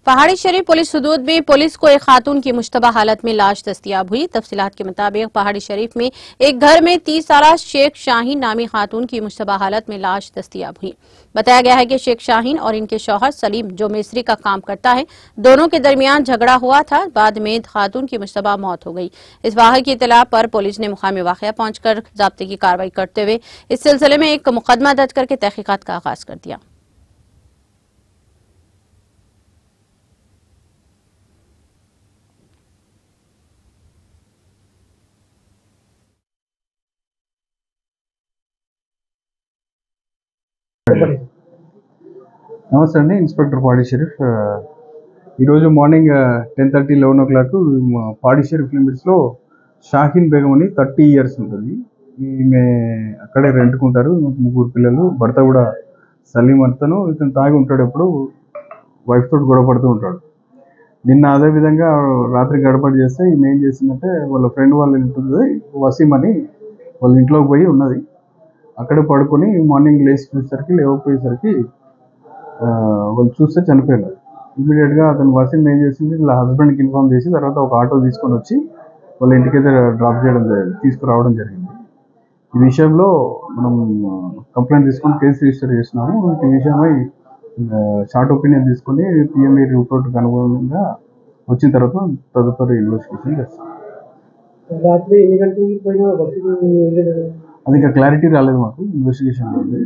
पहाड़ी शरीफ पुलिस हदूद में पुलिस को एक खातून की मुश्तबा हालत में लाश दस्तियाब हुई। तफसीलात के मुताबिक पहाड़ी शरीफ में एक घर में 30 साला शेख शाहीन नामी खातून की मुश्तबा हालत में लाश दस्तियाब हुई। बताया गया है कि शेख शाहीन और इनके शौहर सलीम, जो मिस्त्री का काम करता है, दोनों के दरमियान झगड़ा हुआ था। बाद में खातून की मुश्तबा मौत हो गई। इस वाक़े की इत्तला पर पुलिस ने मुकामी वाक़या पहुंचकर ज़ाब्ते की कार्रवाई करते हुए इस सिलसिले में एक मुकदमा दर्ज करके तहकीकात का आगाज कर दिया। నమస్తే అండి, ఇన్స్పెక్టర్ పాడి షరీఫ్. ఈరోజు మార్నింగ్ 10:30, 11 o'clock పాడి షరీఫ్ లిమిట్స్లో షాహీన్ బేగం అని 30 years ఉంటుంది. ఈమె అక్కడే రెంట్కుంటారు. ముగ్గురు పిల్లలు. భర్త కూడా సలీం అతను. ఇతను తాగి ఉంటాడు, ఎప్పుడు వైఫ్ తోటి గొడవ పడుతూ ఉంటాడు. నిన్న అదేవిధంగా రాత్రి గడబడి చేస్తే ఈమె ఏం చేసిందంటే, వాళ్ళ ఫ్రెండ్ వాళ్ళ ఇంటుంది వసీం అని, వాళ్ళ ఇంట్లోకి పోయి ఉన్నది. అక్కడే పడుకొని మార్నింగ్ లేకపోయేసరికి వాళ్ళు చూస్తే చనిపోయారు. ఇమీడియట్గా అతను వసీం ఏం చేసింది, ఇలా హస్బెండ్కి ఇన్ఫార్మ్ చేసి తర్వాత ఒక ఆటో తీసుకొని వచ్చి వాళ్ళ ఇంటికైతే తీసుకురావడం జరిగింది. ఈ విషయంలో మనం కంప్లైంట్ తీసుకొని కేసు రిజిస్టర్ చేసినాము. ఈ విషయమై షార్ట్ ఒపీనియన్ తీసుకొని పిఎంఈ రిపోర్ట్కి అనుగుణంగా వచ్చిన తర్వాత తదుపరి ఇన్వెస్టిగేషన్ చేస్తాం. అది ఇంకా క్లారిటీ రాలేదు మాకు, ఇన్వెస్టిగేషన్ ఉంది.